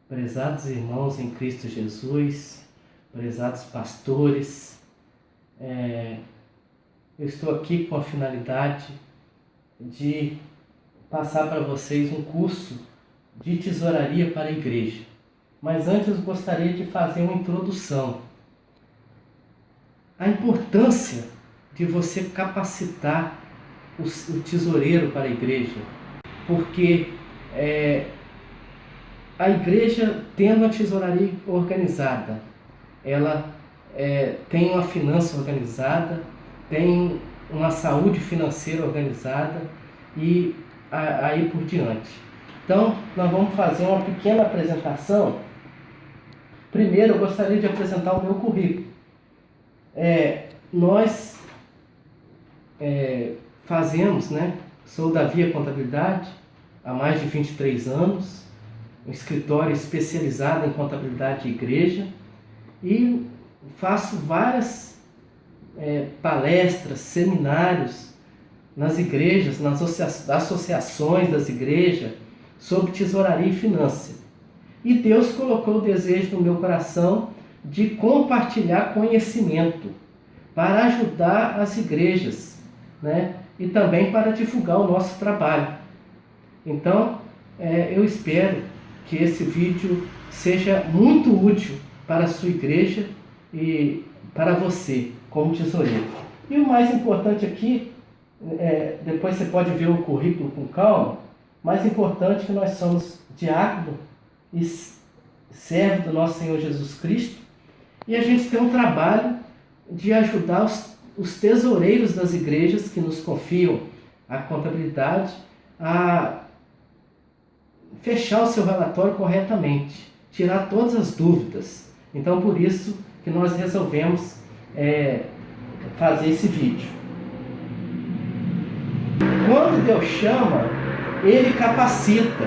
Prezados irmãos em Cristo Jesus, prezados pastores, eu estou aqui com a finalidade de passar para vocês um curso de tesouraria para a igreja. Mas antes eu gostaria de fazer uma introdução. A importância de você capacitar o tesoureiro para a igreja, porque a igreja, tendo a tesouraria organizada, ela tem uma finança organizada, tem uma saúde financeira organizada e aí por diante. Então, nós vamos fazer uma pequena apresentação. Primeiro, eu gostaria de apresentar o meu currículo. Nós fazemos, sou da Via Contabilidade há mais de 23 anos, um escritório especializado em contabilidade de igreja, e faço várias palestras, seminários nas igrejas, nas associações das igrejas, sobre tesouraria e finança. E Deus colocou o desejo no meu coração de compartilhar conhecimento para ajudar as igrejas, e também para divulgar o nosso trabalho. Então, eu espero que esse vídeo seja muito útil para a sua igreja e para você, como tesoureiro. E o mais importante aqui, depois você pode ver o currículo com calma, mais importante que nós somos diácono e servo do nosso Senhor Jesus Cristo, e a gente tem um trabalho de ajudar os tesoureiros das igrejas que nos confiam a contabilidade a fechar o seu relatório corretamente, tirar todas as dúvidas. Então, por isso que nós resolvemos fazer esse vídeo. Quando Deus chama, Ele capacita.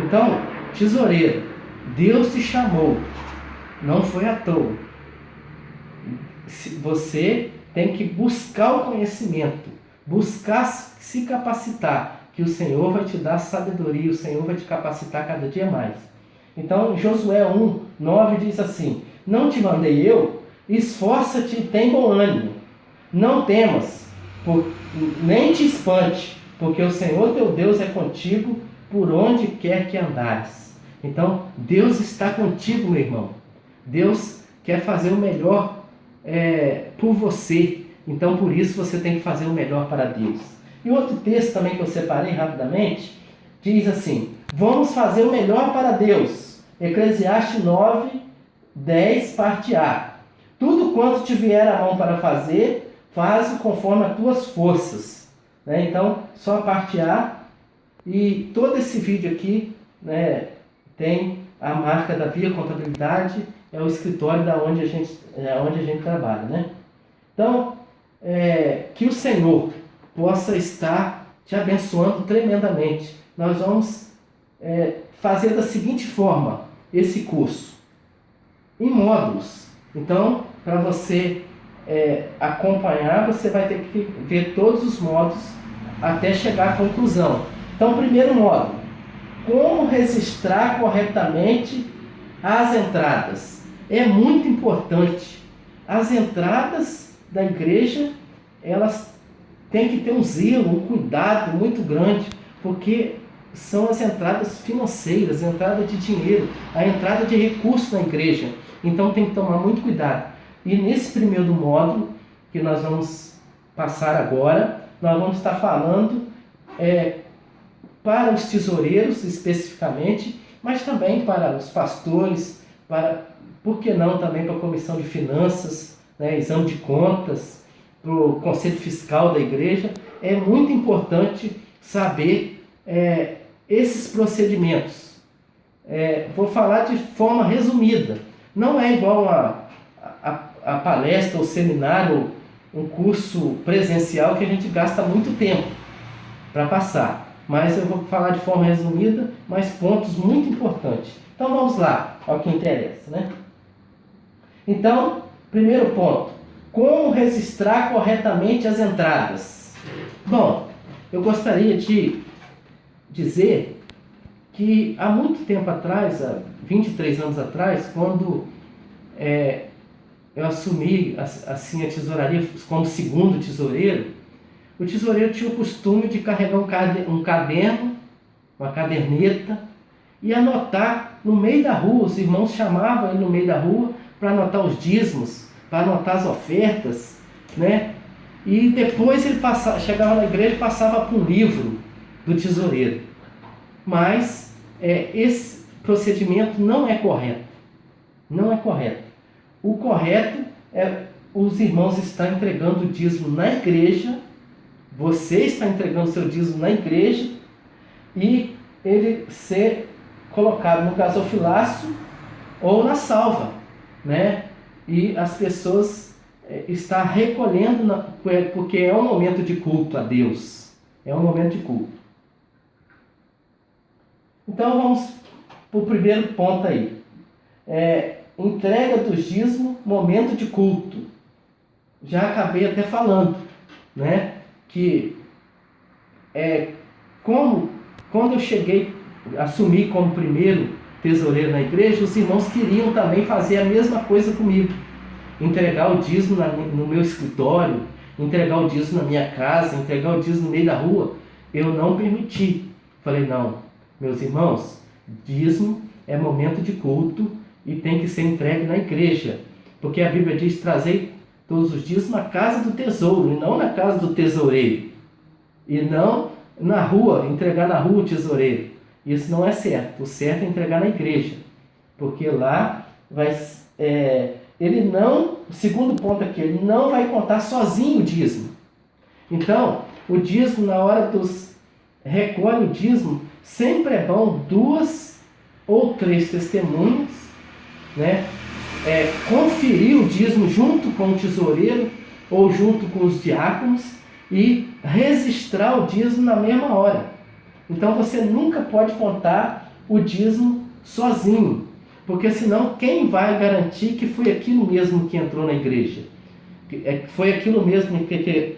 Então, tesoureiro, Deus te chamou, não foi à toa. Você tem que buscar o conhecimento, buscar se capacitar, que o Senhor vai te dar sabedoria, o Senhor vai te capacitar cada dia mais. Então, Josué 1:9 diz assim: não te mandei eu? Esforça-te e tem bom ânimo. Não temas, nem te espante, porque o Senhor teu Deus é contigo por onde quer que andares. Então, Deus está contigo, meu irmão. Deus quer fazer o melhor por você. Então, por isso, você tem que fazer o melhor para Deus. E outro texto também que eu separei rapidamente, diz assim: vamos fazer o melhor para Deus. Eclesiastes 9:10, parte A. Tudo quanto te vier a mão para fazer, faz conforme as tuas forças. Então, só a parte A. E todo esse vídeo aqui tem a marca da Via Contabilidade, é o escritório onde a gente trabalha. Então, que o Senhor possa estar te abençoando tremendamente. Nós vamos fazer da seguinte forma esse curso, em módulos. Então, para você acompanhar, você vai ter que ver todos os módulos até chegar à conclusão. Então, primeiro módulo: como registrar corretamente as entradas. É muito importante. As entradas da igreja, elas têm que ter um zelo, um cuidado muito grande, porque são as entradas financeiras, a entrada de dinheiro, a entrada de recursos na igreja. Então tem que tomar muito cuidado. E nesse primeiro módulo, que nós vamos passar agora, nós vamos estar falando para os tesoureiros especificamente, mas também para os pastores, por que não também para a comissão de finanças, exame de contas, para o conselho fiscal da igreja. É muito importante saber esses procedimentos. Vou falar de forma resumida. Não é igual a palestra ou seminário, um curso presencial que a gente gasta muito tempo para passar. Mas eu vou falar de forma resumida, mas pontos muito importantes. Então vamos lá ao que interessa. Então, primeiro ponto: como registrar corretamente as entradas. Bom, eu gostaria de dizer que há muito tempo atrás, há 23 anos atrás, quando eu assumi assim, a tesouraria como segundo tesoureiro, o tesoureiro tinha o costume de carregar um caderno, uma caderneta, e anotar no meio da rua. Os irmãos chamavam ele no meio da rua para anotar os dízimos, para anotar as ofertas, né? E depois ele chegava na igreja e passava para um livro do tesoureiro. Mas esse procedimento não é correto. Não é correto. O correto é os irmãos estar entregando o dízimo na igreja, você está entregando o seu dízimo na igreja, e ele ser colocado no gasofilácio ou na salva, né? E as pessoas estar recolhendo, porque é um momento de culto a Deus. É um momento de culto. Então vamos para o primeiro ponto aí. Entrega do dízimo, momento de culto. Já acabei até falando, né? Que quando eu assumi como primeiro tesoureiro na igreja, os irmãos queriam também fazer a mesma coisa comigo. Entregar o dízimo no meu escritório, entregar o dízimo na minha casa, entregar o dízimo no meio da rua. Eu não permiti. Falei, não, meus irmãos, dízimo é momento de culto e tem que ser entregue na igreja. Porque a Bíblia diz, trazei todos os dízimos na casa do tesouro, e não na casa do tesoureiro. E não na rua, entregar na rua o tesoureiro. Isso não é certo. O certo é entregar na igreja. Porque lá ele não, o segundo ponto aqui, ele não vai contar sozinho o dízimo. Então, o dízimo, na hora recolhe o dízimo, sempre é bom 2 ou 3 testemunhas, né? Conferir o dízimo junto com o tesoureiro ou junto com os diáconos e registrar o dízimo na mesma hora. Então você nunca pode contar o dízimo sozinho, porque senão quem vai garantir que foi aquilo mesmo que entrou na igreja? Foi aquilo mesmo que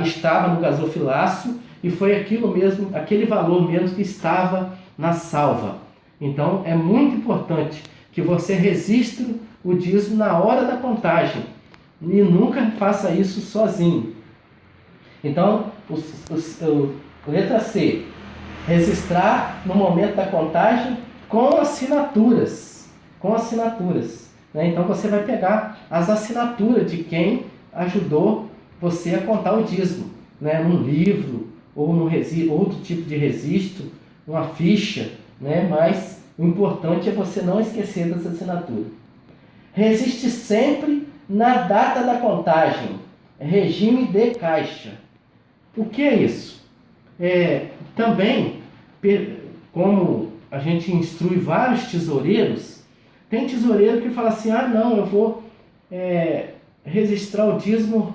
estava no gasofilácio e foi aquilo mesmo, aquele valor mesmo que estava na salva. Então é muito importante que você registre o dízimo na hora da contagem e nunca faça isso sozinho. Então, letra C, registrar no momento da contagem com assinaturas, né? Então você vai pegar as assinaturas de quem ajudou você a contar o dízimo, né? Num livro ou num outro tipo de registro, uma ficha, né? Mas o importante é você não esquecer dessa assinatura. Registre sempre na data da contagem, regime de caixa. O que é isso? Também, como a gente instrui vários tesoureiros, tem tesoureiro que fala assim, não, eu vou registrar o dízimo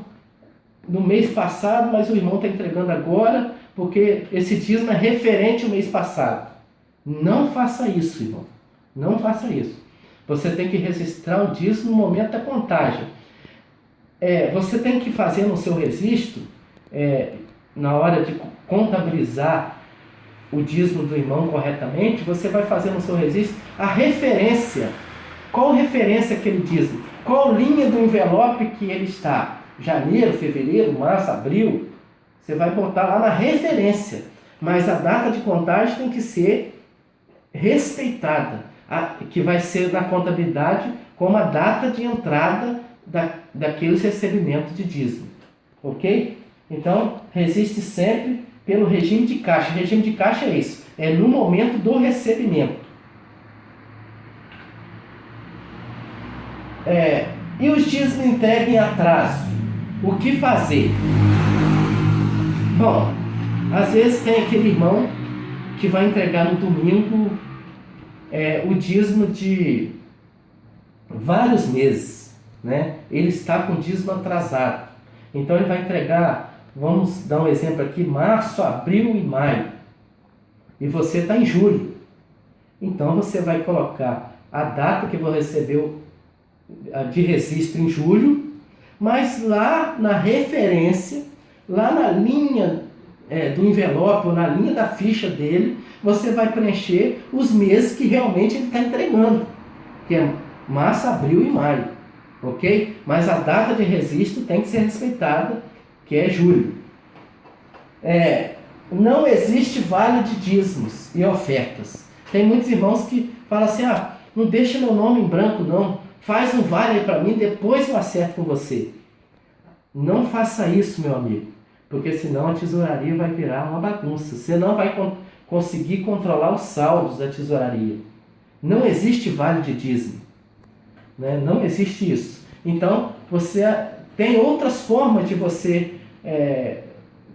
no mês passado, mas o irmão está entregando agora, porque esse dízimo é referente ao mês passado. Não faça isso, irmão. Não faça isso. Você tem que registrar o dízimo no momento da contagem. Você tem que fazer no seu registro, na hora de contabilizar o dízimo do irmão corretamente, você vai fazer no seu registro a referência. Qual referência que ele dízimo? Qual linha do envelope que ele está? Janeiro, fevereiro, março, abril? Você vai botar lá na referência. Mas a data de contagem tem que ser respeitada, que vai ser na contabilidade como a data de entrada daqueles recebimentos de dízimo. Ok? Então, registre sempre pelo regime de caixa. O regime de caixa é isso, é no momento do recebimento. E os dízimos entregues em atraso? O que fazer? Bom, às vezes tem aquele irmão que vai entregar no domingo o dízimo de vários meses, né? Ele está com o dízimo atrasado. Então ele vai entregar, vamos dar um exemplo aqui, março, abril e maio. E você está em julho. Então você vai colocar a data que você recebeu de registro em julho, mas lá na referência, lá na linha do envelope ou na linha da ficha dele, você vai preencher os meses que realmente ele está entregando, que é março, abril e maio, ok? Mas a data de registro tem que ser respeitada, que é julho. Não existe vale de dízimos e ofertas. Tem muitos irmãos que falam assim, não deixa meu nome em branco não, faz um vale aí para mim, depois eu acerto com você. Não faça isso, meu amigo, porque senão a tesouraria vai virar uma bagunça. Você não vai conseguir controlar os saldos da tesouraria. Não existe vale de dízimo, né? Não existe isso. Então, você tem outras formas de você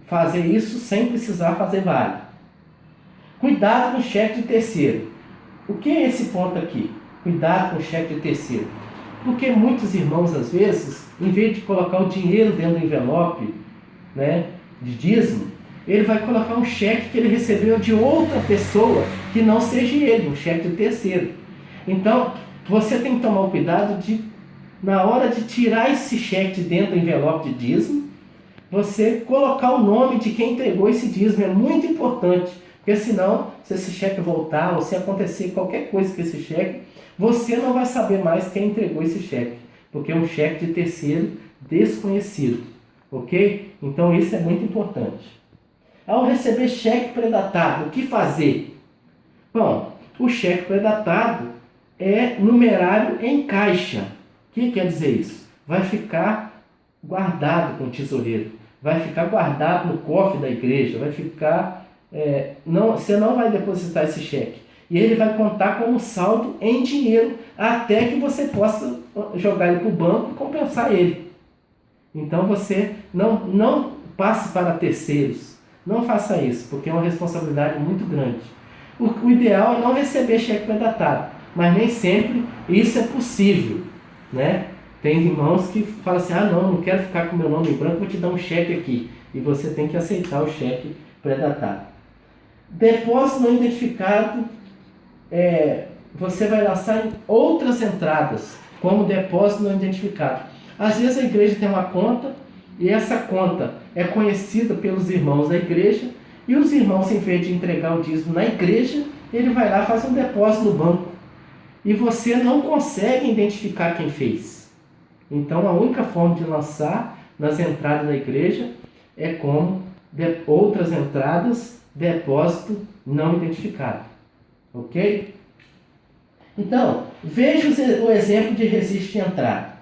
fazer isso sem precisar fazer vale. Cuidado com o cheque de terceiro. O que é esse ponto aqui? Cuidado com o cheque de terceiro. Porque muitos irmãos, às vezes, em vez de colocar o dinheiro dentro do envelope, né, de dízimo, ele vai colocar um cheque que ele recebeu de outra pessoa que não seja ele, um cheque de terceiro. Então, você tem que tomar o cuidado de, na hora de tirar esse cheque de dentro do envelope de dízimo, você colocar o nome de quem entregou esse dízimo. É muito importante, porque senão, se esse cheque voltar ou se acontecer qualquer coisa com esse cheque, você não vai saber mais quem entregou esse cheque, porque é um cheque de terceiro desconhecido, ok? Então isso é muito importante. Ao receber cheque predatado, o que fazer? Bom, o cheque predatado é numerário em caixa. O que quer dizer isso? Vai ficar guardado com o tesoureiro, vai ficar guardado no cofre da igreja, vai ficar... você não vai depositar esse cheque. E ele vai contar como saldo em dinheiro, até que você possa jogar ele para o banco e compensar ele. Então você não passe para terceiros. Não faça isso, porque é uma responsabilidade muito grande. O ideal é não receber cheque predatado, mas nem sempre isso é possível, né? Tem irmãos que falam assim, não quero ficar com meu nome em branco, vou te dar um cheque aqui. E você tem que aceitar o cheque predatado. Depósito não identificado, você vai lançar em outras entradas, como depósito não identificado. Às vezes a igreja tem uma conta, e essa conta é conhecida pelos irmãos da igreja, e os irmãos, em vez de entregar o dízimo na igreja, ele vai lá e faz um depósito no banco. E você não consegue identificar quem fez. Então a única forma de lançar nas entradas da igreja é como outras entradas, depósito não identificado. Ok? Então, veja o exemplo de registro de entrada.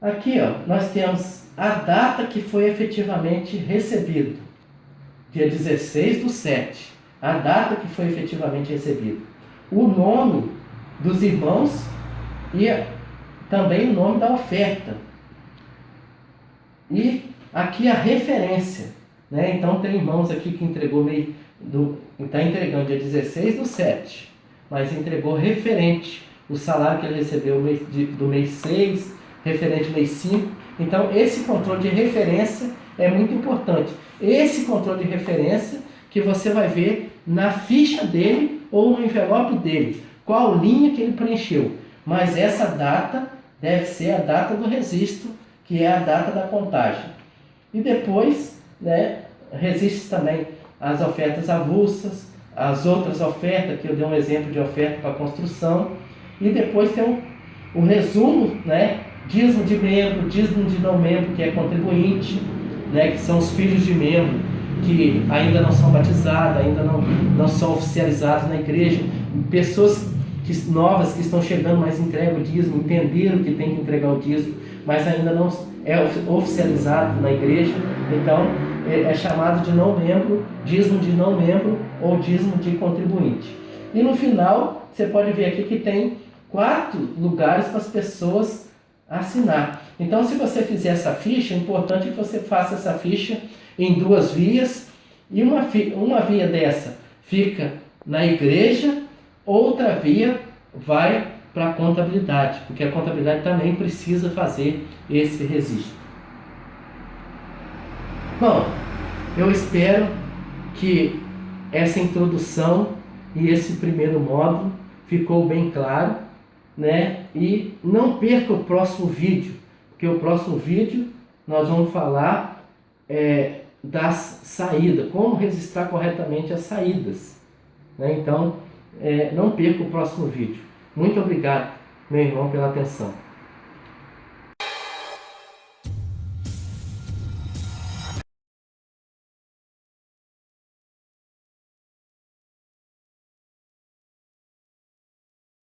Aqui, nós temos a data que foi efetivamente recebido. Dia 16/7. A data que foi efetivamente recebido. O nome dos irmãos e também o nome da oferta. E aqui a referência, né? Então tem irmãos aqui que entregou está entregando dia 16/7, mas entregou referente o salário que ele recebeu do mês 6, referente ao mês 5. Então esse controle de referência é muito importante. Esse controle de referência que você vai ver na ficha dele ou no envelope dele, qual linha que ele preencheu. Mas essa data deve ser a data do registro, que é a data da contagem. E depois, né, registre também as ofertas avulsas, as outras ofertas, que eu dei um exemplo de oferta para construção. E depois tem o resumo, né, dízimo de membro, dízimo de não membro, que é contribuinte, né, que são os filhos de membro que ainda não são batizados, ainda não são oficializados na igreja, pessoas novas que estão chegando, mas entregam o dízimo, entenderam que tem que entregar o dízimo, mas ainda não é oficializado na igreja. Então é chamado de não membro, dízimo de não membro ou dízimo de contribuinte. E no final você pode ver aqui que tem 4 lugares para as pessoas assinar. Então, se você fizer essa ficha, é importante que você faça essa ficha em 2 vias, e uma via dessa fica na igreja, outra via vai para a contabilidade, porque a contabilidade também precisa fazer esse registro. Bom, eu espero que essa introdução e esse primeiro módulo ficou bem claro, né? E não perca o próximo vídeo, porque o próximo vídeo nós vamos falar das saídas, como registrar corretamente as saídas, né? Então, não perca o próximo vídeo. Muito obrigado, meu irmão, pela atenção.